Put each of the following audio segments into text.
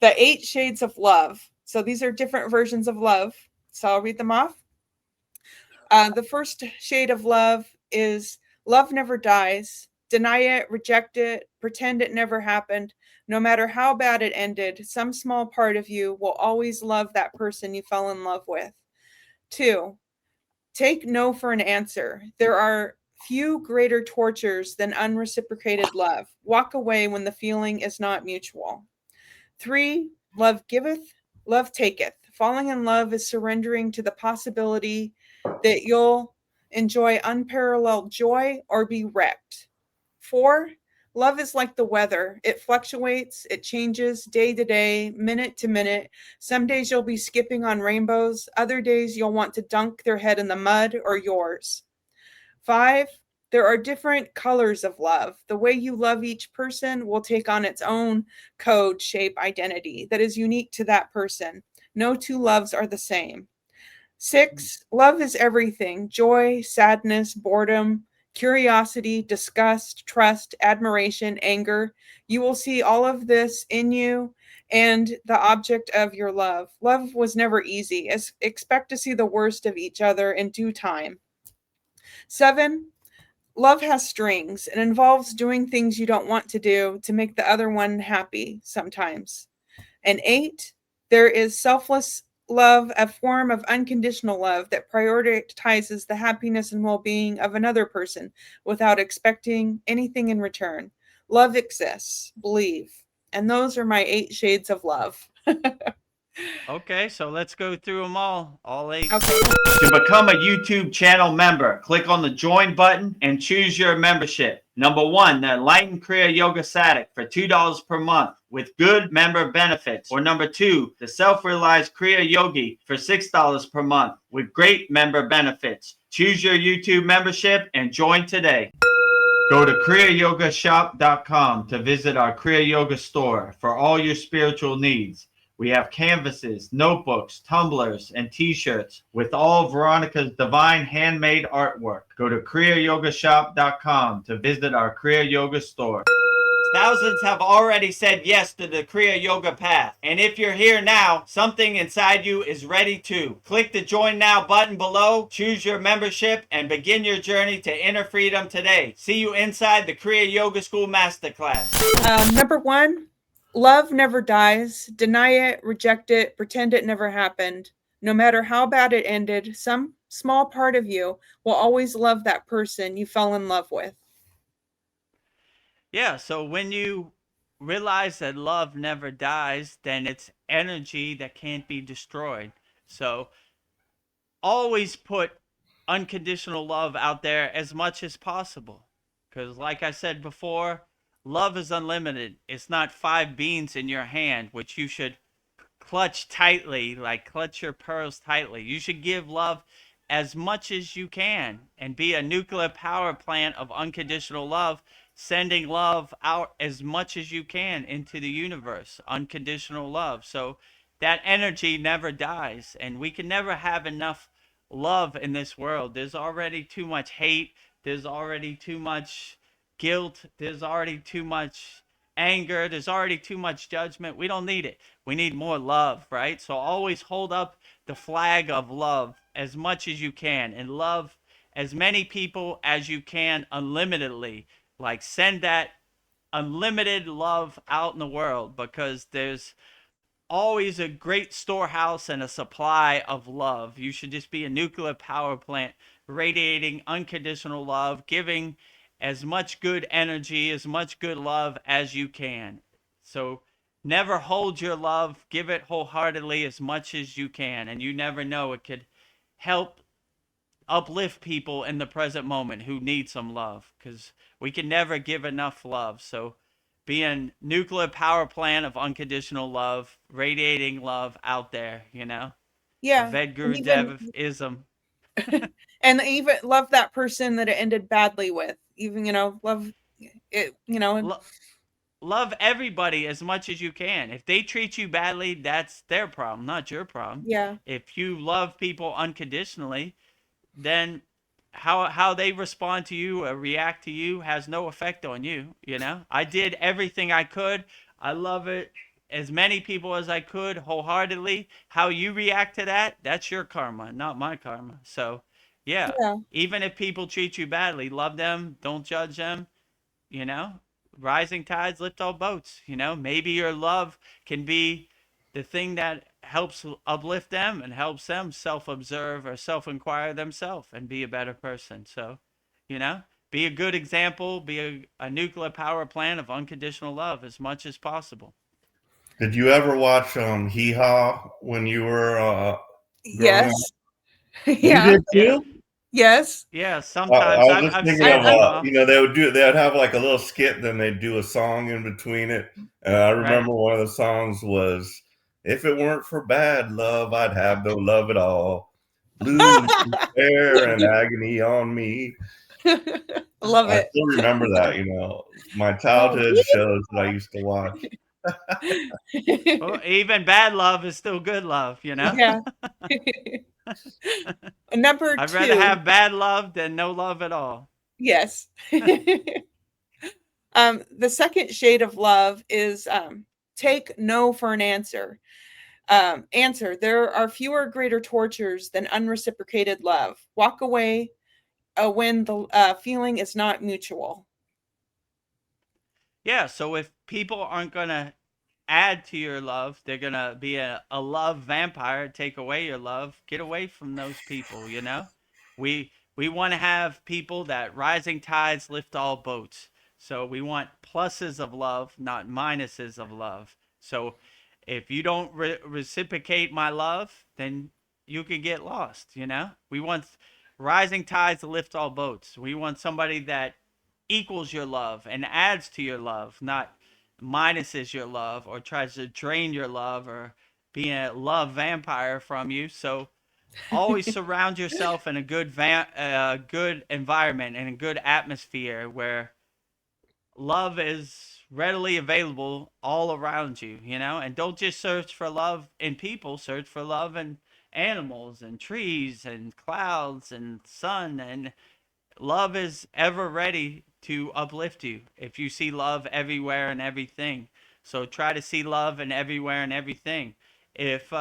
The 8 shades of love. So these are different versions of love. So I'll read them off. The first shade of love is love never dies. Deny it, reject it, pretend it never happened. No matter how bad it ended, some small part of you will always love that person you fell in love with. 2, take no for an answer. There are few greater tortures than unreciprocated love. Walk away when the feeling is not mutual. 3, love giveth, love taketh. Falling in love is surrendering to the possibility that you'll enjoy unparalleled joy or be wrecked. 4, love is like the weather. It fluctuates, it changes day to day, minute to minute. Some days you'll be skipping on rainbows, other days you'll want to dunk their head in the mud or yours. 5, there are different colors of love. The way you love each person will take on its own code, shape, identity that is unique to that person. No two loves are the same. 6, love is everything: joy, sadness, boredom, curiosity, disgust, trust, admiration, anger. You will see all of this in you and the object of your love. Love was never easy. Expect to see the worst of each other in due time. 7, love has strings. It involves doing things you don't want to do to make the other one happy sometimes. And 8, there is selfless love, a form of unconditional love that prioritizes the happiness and well being of another person without expecting anything in return. Love exists, believe. And those are my 8 shades of love. Okay, so let's go through them all 8. Okay. To become a YouTube channel member, click on the join button and choose your membership. Number 1, the Enlightened Kriya Yoga Satic for $2 per month with good member benefits. Or number 2, the Self-Realized Kriya Yogi for $6 per month with great member benefits. Choose your YouTube membership and join today. Go to kriyayogamasterclass.com to visit our Kriya Yoga store for all your spiritual needs. We have canvases, notebooks, tumblers, and t-shirts with all Veronica's divine handmade artwork. Go to kriyayogamasterclass.com to visit our Kriya Yoga store. Thousands have already said yes to the Kriya Yoga path. And if you're here now, something inside you is ready too. Click the Join Now button below, choose your membership, and begin your journey to inner freedom today. See you inside the Kriya Yoga School Masterclass. Number 1, love never dies. Deny it, reject it, pretend it never happened. No matter how bad it ended, some small part of you will always love that person you fell in love with. Yeah, so when you realize that love never dies, then it's energy that can't be destroyed. So always put unconditional love out there as much as possible. Because, like I said before, love is unlimited. It's not 5 beans in your hand, which you should clutch tightly, like clutch your pearls tightly. You should give love as much as you can and be a nuclear power plant of unconditional love, sending love out as much as you can into the universe, unconditional love. So that energy never dies, and we can never have enough love in this world. There's already too much hate, there's already too much guilt, there's already too much anger, there's already too much judgment. We don't need it. We need more love, right? So always hold up the flag of love as much as you can and love as many people as you can unlimitedly. Like send that unlimited love out in the world, because there's always a great storehouse and a supply of love. You should just be a nuclear power plant radiating unconditional love, giving as much good energy, as much good love as you can. So never hold your love, give it wholeheartedly as much as you can. And you never know, it could help uplift people in the present moment who need some love, because we can never give enough love. So be a nuclear power plant of unconditional love, radiating love out there, A Yeah. And Vedguru even Dev-ism. and even love that person that it ended badly with. Even, love it, Lo- Love everybody as much as you can. If they treat you badly, that's their problem, not your problem. yeah. If you love people unconditionally, then how they respond to you or react to you has no effect on you. I did everything I could. I love it. as many people as I could wholeheartedly. How you react to that, that's your karma, not my karma. So, yeah, Yeah. even if people treat you badly, love them, don't judge them, you know? Rising tides lift all boats, you know? Maybe your love can be the thing that helps uplift them and helps them self-observe or self-inquire themselves and be a better person. So, you know, be a good example, be a nuclear power plant of unconditional love as much as possible. Did you ever watch Hee Haw when you were growing up? Yes. You Yeah. did Yeah. too? Yes. Yeah, I sometimes was I've just I've thinking I, seen of Hee I'm Haw. they would have like a little skit, then they'd do a song in between it. And I Right. remember one of the songs was, "If it weren't for bad love, I'd have no love at all. Blues, despair, and agony on me." love I it. still remember that, my Oh, childhood shows that I used to watch. Well, even bad love is still good love, you know? yeah. Number I'd rather 2. have bad love than no love at all. Yes. The second shade of love is take no for an answer. Answer: there are fewer greater tortures than unreciprocated love. Walk away when the feeling is not mutual. Yeah, so if people aren't going to add to your love, they're going to be a love vampire, take away your love. Get away from those people, you know? We want to have people that rising tides lift all boats. So we want pluses of love, not minuses of love. So if you don't reciprocate my love, then you could get lost, you know? We want rising tides to lift all boats. We want somebody that equals your love and adds to your love, not minuses your love or tries to drain your love or be a love vampire from you. So always surround yourself in a good environment and a good atmosphere where love is readily available all around you, you know? And don't just search for love in people, search for love in animals and trees and clouds and sun. And love is ever ready to uplift you if you see love everywhere and everything. So try to see love in everywhere and everything. If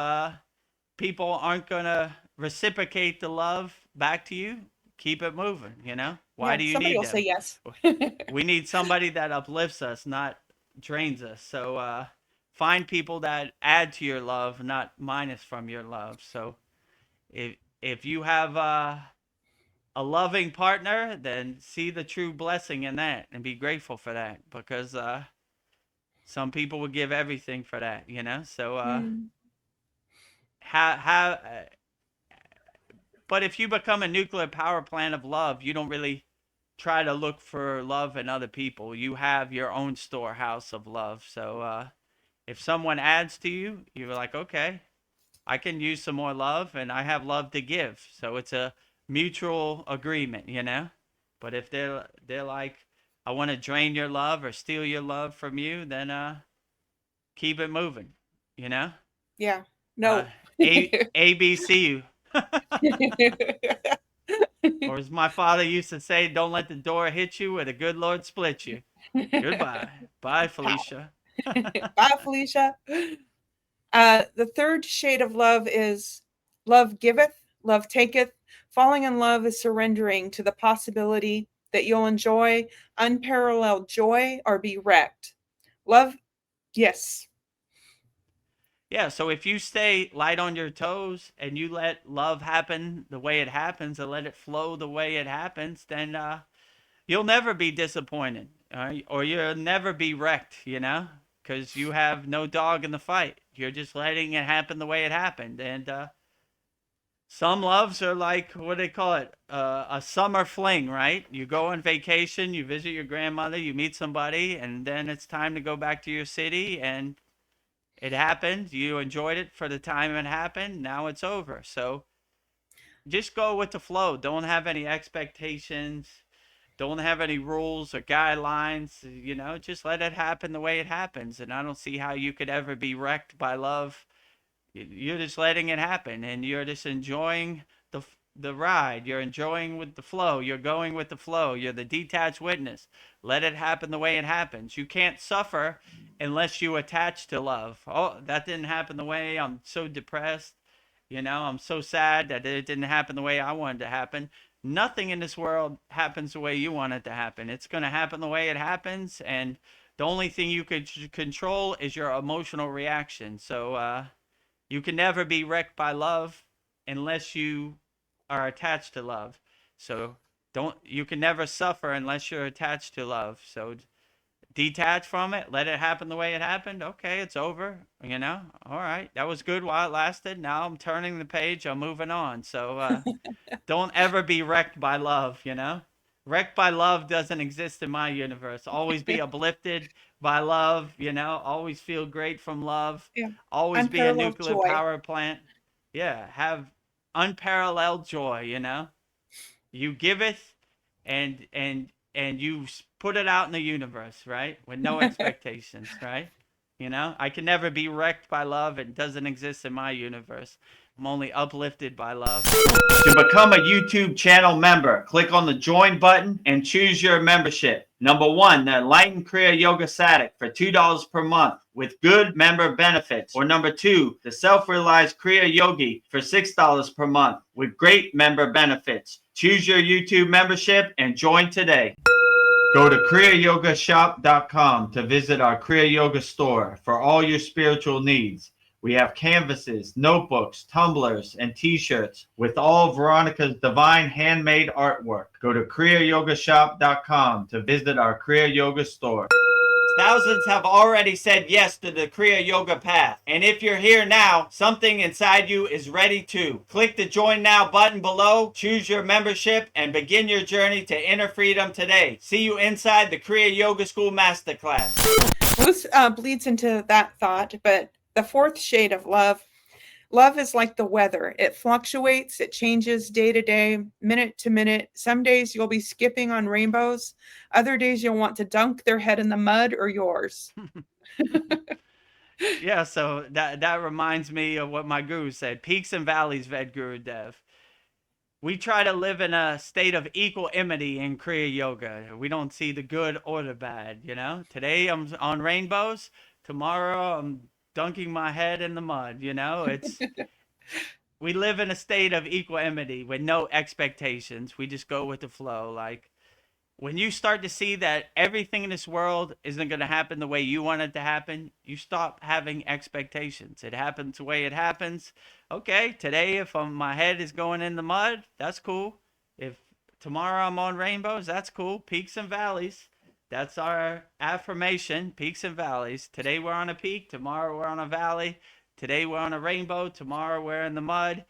people aren't going to reciprocate the love back to you, keep it moving, you know? Why Yeah, do you somebody need will say them? yes. We need somebody that uplifts us, not drains us. So find people that add to your love, not minus from your love. So if you have a loving partner, then see the true blessing in that and be grateful for that, because some people would give everything for that, you know? So Mm, how but if you become a nuclear power plant of love, you don't really try to look for love in other people. You have your own storehouse of love. So if someone adds to you, you're like, okay, I can use some more love and I have love to give. So it's a mutual agreement, you know? But if they're like, I want to drain your love or steal your love from you, then keep it moving, you know? yeah. Uh No. ABC. Or as my father used to say, don't let the door hit you or the good Lord split you. Goodbye. Bye, Pow. Felicia. Bye, Felicia. The third shade of love is love giveth, love taketh. Falling in love is surrendering to the possibility that you'll enjoy unparalleled joy or be wrecked. Love, yes. Yeah, so if you stay light on your toes and you let love happen the way it happens and let it flow the way it happens, then you'll never be disappointed, all right? Or you'll never be wrecked, you know, because you have no dog in the fight. You're just letting it happen the way it happened. And some loves are like, what do they call it? A summer fling, right? You go on vacation, you visit your grandmother, you meet somebody, and then it's time to go back to your city, and it happened. You enjoyed it for the time it happened. Now it's over. So just go with the flow. Don't have any expectations. Don't have any rules or guidelines. You know, just let it happen the way it happens. And I don't see how you could ever be wrecked by love. You're just letting it happen, and you're just enjoying the ride. You're enjoying with the flow. You're going with the flow. You're the detached witness. Let it happen the way it happens. You can't suffer unless you attach to love. Oh, that didn't happen the way. I'm so depressed. I'm so sad that it didn't happen the way I wanted to happen. Nothing in this world happens the way you want it to happen. It's going to happen the way it happens, and the only thing you could control is your emotional reaction. So you can never be wrecked by love unless you are attached to love. So don't you can never suffer unless you're attached to love. So detach from it, let it happen the way it happened. Okay, it's over. All right, that was good while it lasted. Now I'm turning the page, I'm moving on. So don't ever be wrecked by love. Wrecked by love doesn't exist in my universe. Always be uplifted by love. Always feel great from love. Yeah. Always be a Unparalleled nuclear joy. power plant. Yeah, have unparalleled joy. You give it, and you put it out in the universe, right? With no expectations, right? I can never be wrecked by love. It doesn't exist in my universe. I'm only uplifted by love. To become a YouTube channel member, click on the join button and choose your membership. Number 1, the Enlightened Kriya Yoga Satic for $2 per month with good member benefits. Or number 2, the Self-Realized Kriya Yogi for $6 per month with great member benefits. Choose your YouTube membership and join today. Go to kriyayogashop.com to visit our Kriya Yoga store for all your spiritual needs. We have canvases, notebooks, tumblers, and t-shirts with all of Veronica's divine handmade artwork. Go to kriyayogashop.com to visit our Kriya Yoga store. Thousands have already said yes to the Kriya Yoga path. And if you're here now, something inside you is ready to. Click the Join Now button below, choose your membership, and begin your journey to inner freedom today. See you inside the Kriya Yoga School Masterclass. This bleeds into that thought, but the fourth shade of love. Love is like the weather. It fluctuates, it changes day to day, minute to minute. Some days you'll be skipping on rainbows. Other days you'll want to dunk their head in the mud or yours. Yeah, so that reminds me of what my guru said. Peaks and valleys, Ved Guru Dev. We try to live in a state of equanimity in Kriya Yoga. We don't see the good or the bad. Today I'm on rainbows. Tomorrow I'm dunking my head in the mud. We live in a state of equanimity with no expectations. We just go with the flow. Like when you start to see that everything in this world isn't going to happen the way you want it to happen, you stop having expectations. It happens the way it happens. Okay, today if my head is going in the mud, that's cool. If tomorrow I'm on rainbows, that's cool. Peaks and valleys. That's our affirmation, peaks and valleys. Today we're on a peak, tomorrow we're on a valley. Today we're on a rainbow, tomorrow we're in the mud.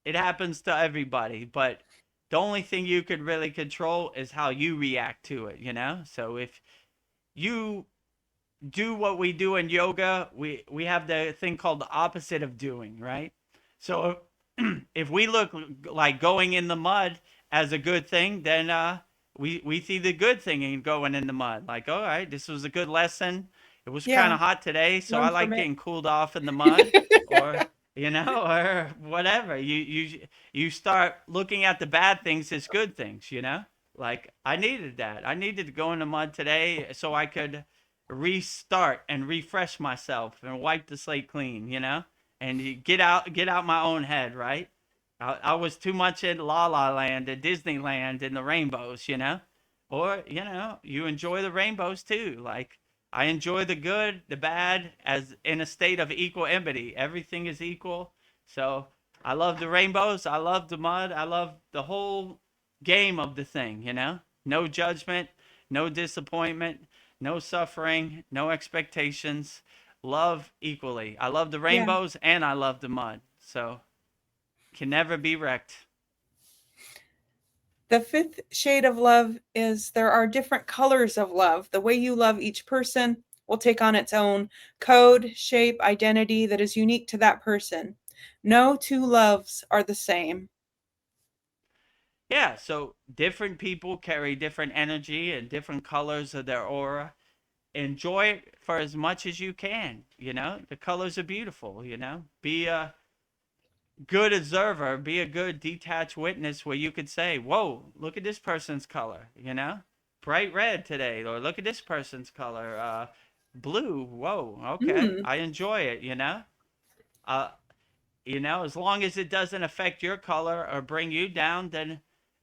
It happens to everybody, but the only thing you could really control is how you react to it. So if you do what we do in yoga, we have the thing called the opposite of doing, right? So if we look like going in the mud as a good thing, then we see the good thing in going in the mud. Like, all right, this was a good lesson. It was kind Yeah, of hot today, so I learn like from it. getting cooled off in the mud, or or whatever. You start looking at the bad things as good things. Like I needed that. I needed to go in the mud today so I could restart and refresh myself and wipe the slate clean. And get out my own head, right? I was too much in La La Land and Disneyland and the rainbows. Or you enjoy the rainbows too. Like I enjoy the good, the bad, as in a state of equanimity. Everything is equal. So I love the rainbows. I love the mud. I love the whole game of the thing. No judgment, no disappointment, no suffering, no expectations. Love equally. I love the Yeah. rainbows and I love the mud. So can never be wrecked. The fifth shade of love is there are different colors of love. The way you love each person will take on its own code, shape, identity that is unique to that person. No two loves are the same. Yeah, so different people carry different energy and different colors of their aura. Enjoy it for as much as you can. The colors are beautiful. good observer, be a good detached witness where you could say, whoa, look at this person's color, you know? Bright red today, or look at this person's color, blue. Whoa, okay. Mm. I enjoy it, you know? Uh, as long as it doesn't affect your color or bring you down, then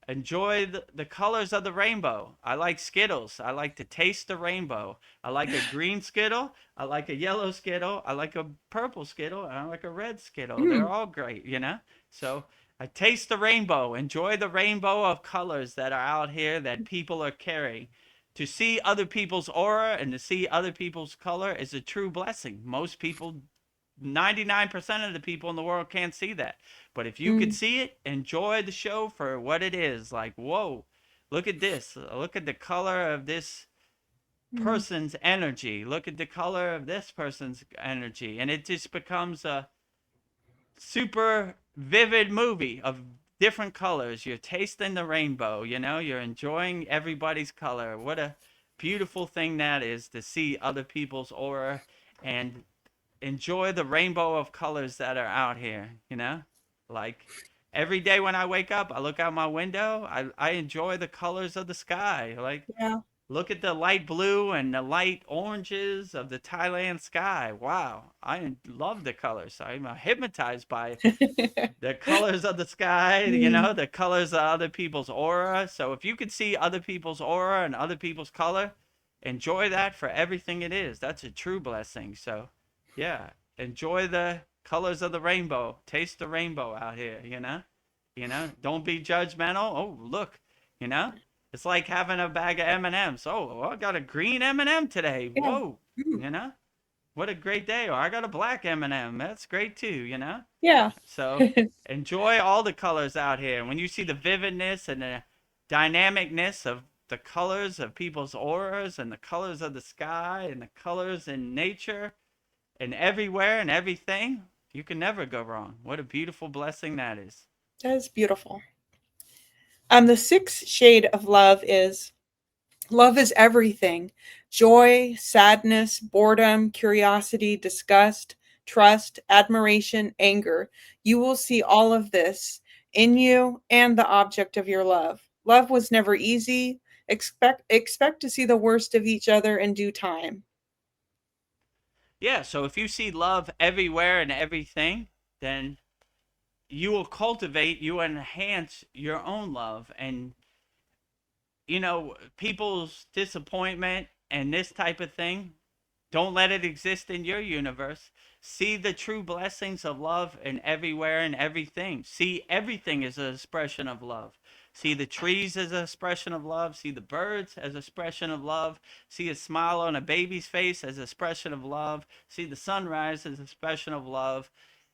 enjoy the colors of the rainbow. I like Skittles. I like to taste the rainbow. I like a green Skittle. I like a yellow Skittle. I like a purple Skittle. And I like a red Skittle. They're Mm. all great, So I taste the rainbow. Enjoy the rainbow of colors that are out here that people are carrying. To see other people's aura and to see other people's color is a true blessing. Most people, 99% of the people in the world can't see that. But if you could Mm. see it, enjoy the show for what it is. Like, whoa, look at this. Look at the color of this Mm. person's energy. Look at the color of this person's energy. And it just becomes a super vivid movie of different colors. You're tasting the rainbow, you're enjoying everybody's color. What a beautiful thing that is to see other people's aura and enjoy the rainbow of colors that are out here. Like every day when I wake up, I look out my window, I enjoy the colors of the sky. Like, Yeah. look at the light blue and the light oranges of the Thailand sky. Wow, I love the colors. I'm hypnotized by the colors of the sky, Mm. the colors of other people's aura. So if you could see other people's aura and other people's color, enjoy that for everything it is. That's a true blessing. So, yeah, enjoy the colors of the rainbow. Taste the rainbow out here. Don't be judgmental. Oh, look, you know. It's like having a bag of M&Ms. Oh, I got a green M&M today. Yeah. Whoa, Mm. you know. What a great day. Or I got a black M&M. That's great too. Yeah. So enjoy all the colors out here. When you see the vividness and the dynamicness of the colors of people's auras and the colors of the sky and the colors in nature and everywhere and everything, you can never go wrong. What a beautiful blessing that is. That is beautiful. The sixth shade of love is love is everything: joy, sadness, boredom, curiosity, disgust, trust, admiration, anger. You will see all of this in you and the object of your love. Love was never easy. Expect to see the worst of each other in due time. Yeah, so if you see love everywhere and everything, then you will cultivate, you enhance your own love. And people's disappointment and this type of thing, don't let it exist in your universe. See the true blessings of love in everywhere and everything. See everything as an expression of love. See the trees as an expression of love. See the birds as an expression of love. See a smile on a baby's face as an expression of love. See the sunrise as an expression of love.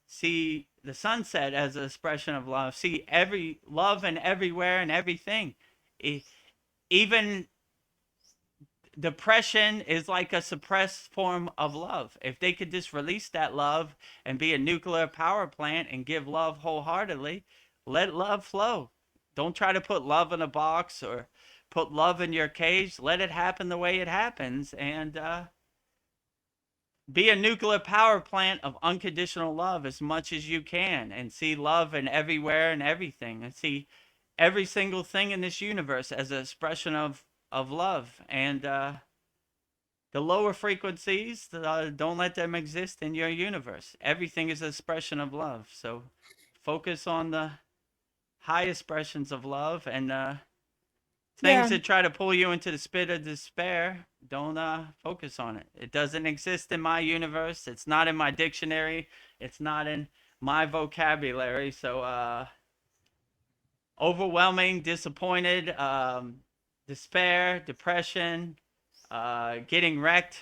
See the sunset as an expression of love. See every love and everywhere and everything. Even depression is like a suppressed form of love. If they could just release that love and be a nuclear power plant and give love wholeheartedly, let love flow. Don't try to put love in a box or put love in your cage. Let it happen the way it happens, and be a nuclear power plant of unconditional love as much as you can, and see love in everywhere and everything, and see every single thing in this universe as an expression of love. And the lower frequencies, don't let them exist in your universe. Everything is an expression of love. So focus on the high expressions of love, and things Yeah. that try to pull you into the pit of despair, don't focus on it. It doesn't exist in my universe. It's not in my dictionary. It's not in my vocabulary. So overwhelming, disappointed, despair, depression, getting wrecked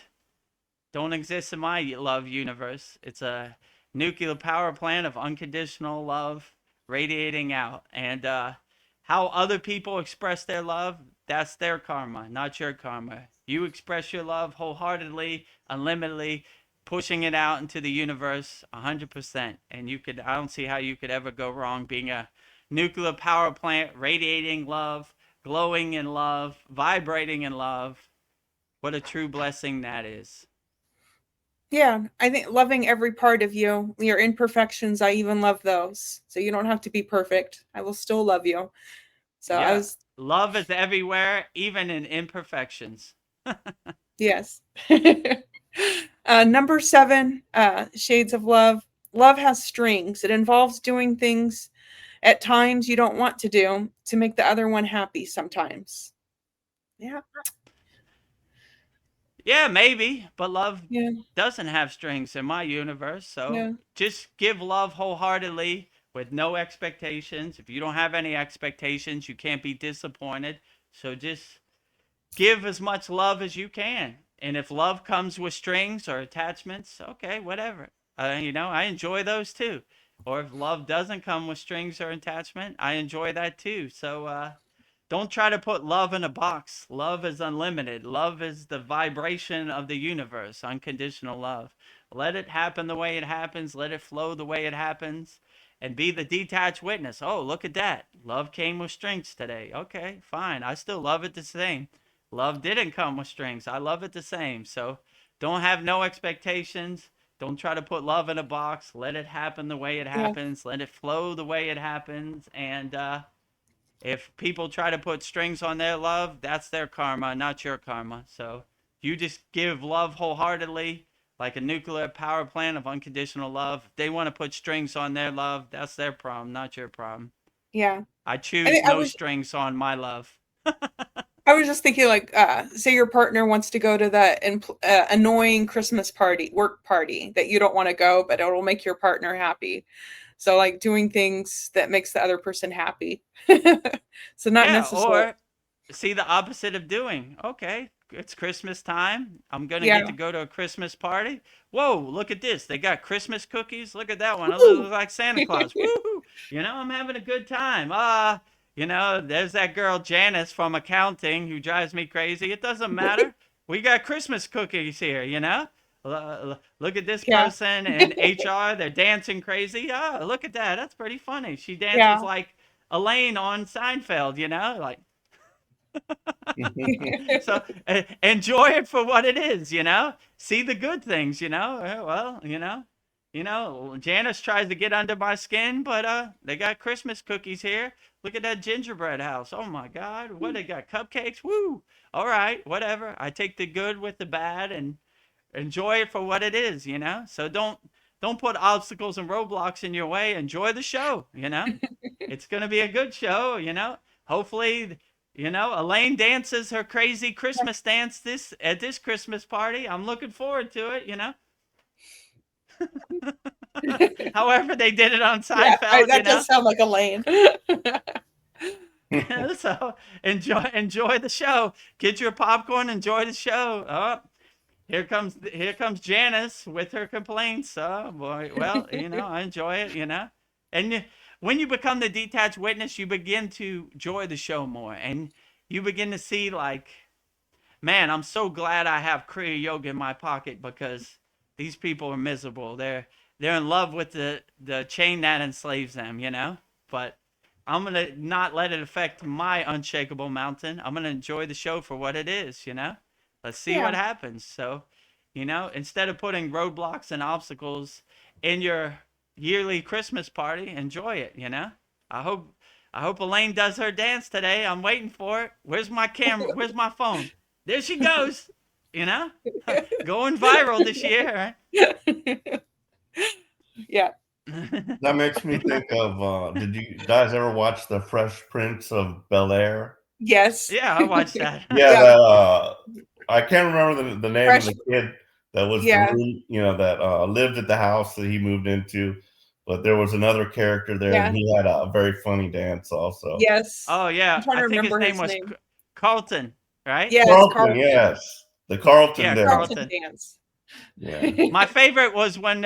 don't exist in my love universe. It's a nuclear power plant of unconditional love radiating out. And how other people express their love, that's their karma, not your karma. You express your love wholeheartedly, unlimitedly, pushing it out into the universe 100%. And I don't see how you could ever go wrong being a nuclear power plant radiating love, glowing in love, vibrating in love. What a true blessing that is. Yeah, I think loving every part of you, your imperfections, I even love those. So you don't have to be perfect. I will still love you. So I Yeah. was, Love is everywhere, even in imperfections. yes. Number 7, shades of love. Love has strings. It involves doing things at times you don't want to do to make the other one happy sometimes. Yeah. Yeah, maybe, but love Yeah. doesn't have strings in my universe. So Yeah. just give love wholeheartedly with no expectations. If you don't have any expectations, you can't be disappointed. So just give as much love as you can. And if love comes with strings or attachments, okay, whatever. I enjoy those too. Or if love doesn't come with strings or attachment, I enjoy that too. So don't try to put love in a box. Love is unlimited. Love is the vibration of the universe, unconditional love. Let it happen the way it happens. Let it flow the way it happens. And be the detached witness. Oh, look at that. Love came with strings today. Okay, fine. I still love it the same. Love didn't come with strings. I love it the same. So don't have no expectations. Don't try to put love in a box. Let it happen the way it Yeah. happens. Let it flow the way it happens. And if people try to put strings on their love, that's their karma, not your karma. So you just give love wholeheartedly, like a nuclear power plant of unconditional love. If they want to put strings on their love, that's their problem, not your problem. Yeah. I I choose think I no was strings on my love. I was just thinking, like, say your partner wants to go to that annoying Christmas party, work party that you don't want to go, but it'll make your partner happy. So, like, doing things that makes the other person happy. So, not Yeah, necessarily. or see the opposite of doing. Okay, it's Christmas time. I'm gonna Yeah. get to go to a Christmas party. Whoa, look at this. They got Christmas cookies. Look at that one. It Woo! looks like Santa Claus. Woohoo! I'm having a good time. There's that girl Janice from accounting who drives me crazy. It doesn't matter. We got Christmas cookies here. Look at this Yeah. person in HR. They're dancing crazy. Oh, look at that. That's pretty funny. She dances Yeah. like Elaine on Seinfeld, like so enjoy it for what it is. See the good things. Well, Janice tries to get under my skin, but they got Christmas cookies here. Look at that gingerbread house. Oh my God, what they got? Cupcakes? Woo! All right, whatever. I take the good with the bad and enjoy it for what it is. So don't put obstacles and roadblocks in your way. Enjoy the show. It's gonna be a good show. Hopefully, Elaine dances her crazy Christmas dance at this Christmas party. I'm looking forward to it. However they did it on Yeah. Seinfeld. That does sound like Elaine. So enjoy the show. Get your popcorn. Enjoy the show. Oh, here comes Janice with her complaints. Oh boy. Well, I enjoy it. And when you become the detached witness, you begin to enjoy the show more, and you begin to see like, man, I'm so glad I have Kriya Yoga in my pocket because these people are miserable. They're in love with the chain that enslaves them. But I'm gonna not let it affect my unshakable mountain. I'm gonna enjoy the show for what it is. Let's see Yeah. what happens. So, instead of putting roadblocks and obstacles in your yearly Christmas party, enjoy it. I hope I hope Elaine does her dance today. I'm waiting for it. Where's my camera? Where's my phone? There she goes. You know, going viral this year. Yeah. That makes me think of did you guys ever watch The Fresh Prince of Bel-Air? Yes. Yeah, I watched that. Yeah, Yeah. that, I can't remember the name of Fresh. the kid that was the Yeah. room, that lived at the house that he moved into, but there was another character there, Yeah. and he had a very funny dance also. Yes. Oh I'm yeah, trying I to think his remember name his was name. Carlton, right? Yes, Carlton, Carlton. yes, the Carlton Yeah, dance. Carlton Carlton. dance. Yeah. My favorite was when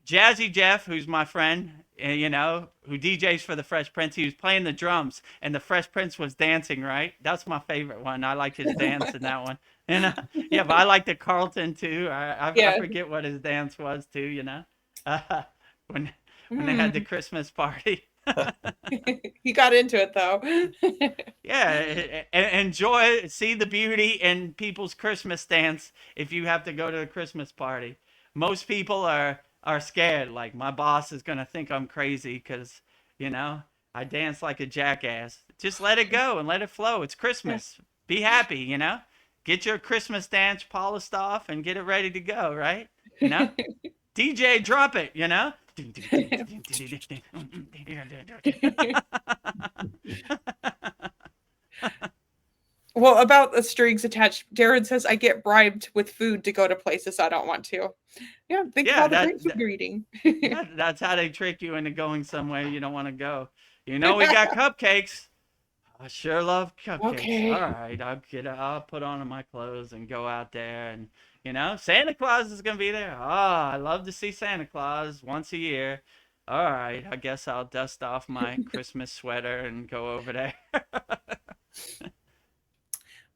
Jazzy Jeff, who's my friend, who DJs for the Fresh Prince, he was playing the drums, and the Fresh Prince was dancing. Right, that's my favorite one. I like his dance in that one. Yeah, but I like the Carlton too. I Yeah. forget what his dance was too. Uh, when when they had the Mm. Christmas party. He got into it though. Yeah, enjoy, see the beauty in people's Christmas dance if you have to go to a Christmas party. Most people are scared, like my boss is gonna think I'm crazy because, you know, I dance like a jackass. Just let it go and let it flow. It's Christmas. Be happy, you know? Get your Christmas dance polished off and get it ready to go, right? You know? DJ, drop it, you know? Well, about the strings attached, Darren says I get bribed with food to go to places I don't want to. Yeah, think of Yeah, all the great food you're eating. that's how they trick you into going somewhere you don't want to go. You know, we got cupcakes. I sure love cupcakes. Okay. All right, I'll put on my clothes and go out there, and you know, Santa Claus is gonna be there. Oh, I love to see Santa Claus once a year. All right, I guess I'll dust off my Christmas sweater and go over there.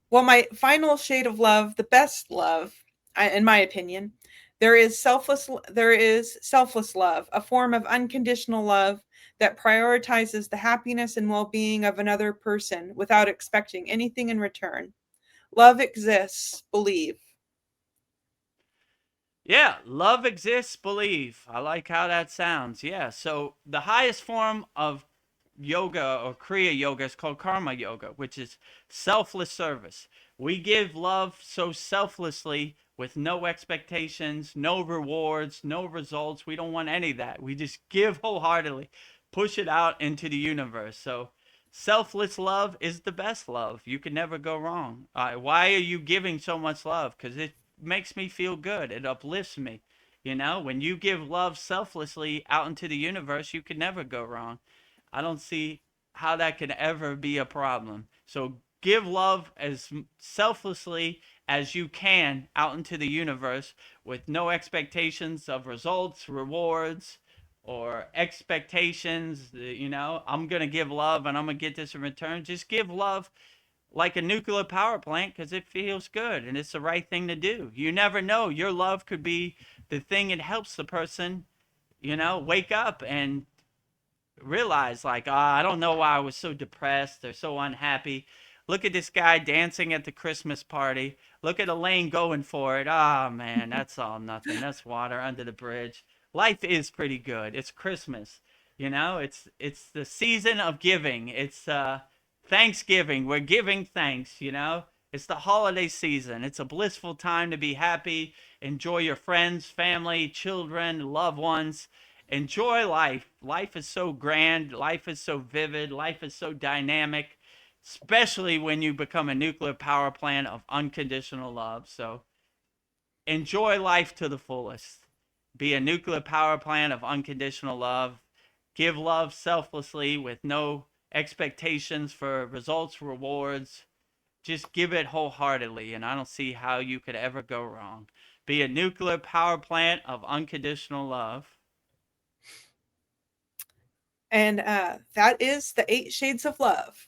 Well, my final shade of love, the best love, in my opinion, there is selfless love, a form of unconditional love that prioritizes the happiness and well-being of another person without expecting anything in return. Love exists, believe. Yeah, love exists, believe. I like how that sounds. Yeah, so the highest form of yoga or Kriya yoga is called karma yoga, which is selfless service. We give love so selflessly with no expectations, no rewards, no results. We don't want any of that. We just give wholeheartedly, push it out into the universe. So selfless love is the best love. You can never go wrong. Why are you giving so much love? Because it makes me feel good. It uplifts me. You know, when you give love selflessly out into the universe, you can never go wrong. I don't see how that could ever be a problem. So give love as selflessly as you can out into the universe with no expectations of results, rewards, or expectations. You know, I'm going to give love and I'm going to get this in return. Just give love like a nuclear power plant because it feels good and it's the right thing to do. You never know. Your love could be the thing that helps the person, you know, wake up and realize like, I don't know why I was so depressed or so unhappy. Look at this guy dancing at the Christmas party. Look at Elaine going for it. Ah, man, that's all nothing. That's water under the bridge. Life is pretty good. It's Christmas. You know, it's the season of giving. It's Thanksgiving. We're giving thanks, you know? It's the holiday season. It's a blissful time to be happy, enjoy your friends, family, children, loved ones. Enjoy life. Life is so grand. Life is so vivid. Life is so dynamic, especially when you become a nuclear power plant of unconditional love. So enjoy life to the fullest. Be a nuclear power plant of unconditional love. Give love selflessly with no expectations for results, rewards. Just give it wholeheartedly, and I don't see how you could ever go wrong. Be a nuclear power plant of unconditional love. And that is the 8 Shades of Love.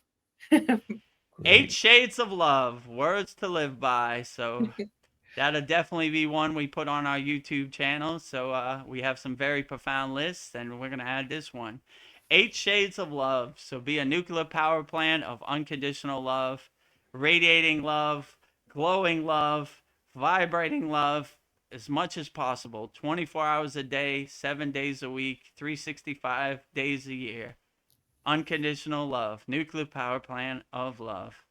8 Shades of Love, words to live by. So that'll definitely be one we put on our YouTube channel. So we have some very profound lists, and we're going to add this one. 8 Shades of Love. So be a nuclear power plant of unconditional love, radiating love, glowing love, vibrating love as much as possible. 24 hours a day, 7 days a week, 365 days a year. Unconditional love, nuclear power plant of love.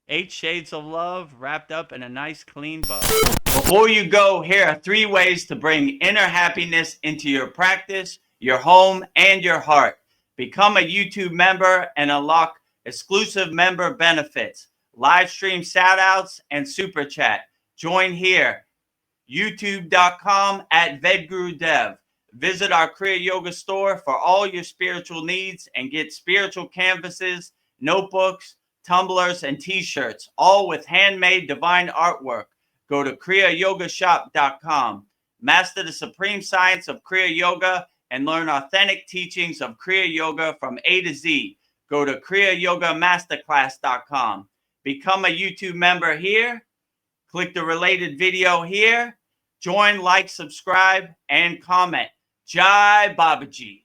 8 Shades of Love wrapped up in a nice clean bow. Before you go, here are 3 ways to bring inner happiness into your practice, your home, and your heart. Become a YouTube member and unlock exclusive member benefits, live stream shout outs, and super chat. Join here, youtube.com/VedguruDev. Visit our Kriya Yoga store for all your spiritual needs and get spiritual canvases, notebooks, tumblers, and t-shirts, all with handmade divine artwork. Go to kriyayogashop.com. Master the supreme science of Kriya Yoga and learn authentic teachings of Kriya Yoga from A to Z. Go to kriyayogamasterclass.com. Become a YouTube member here. Click the related video here. Join, like, subscribe, and comment. Jai Babaji.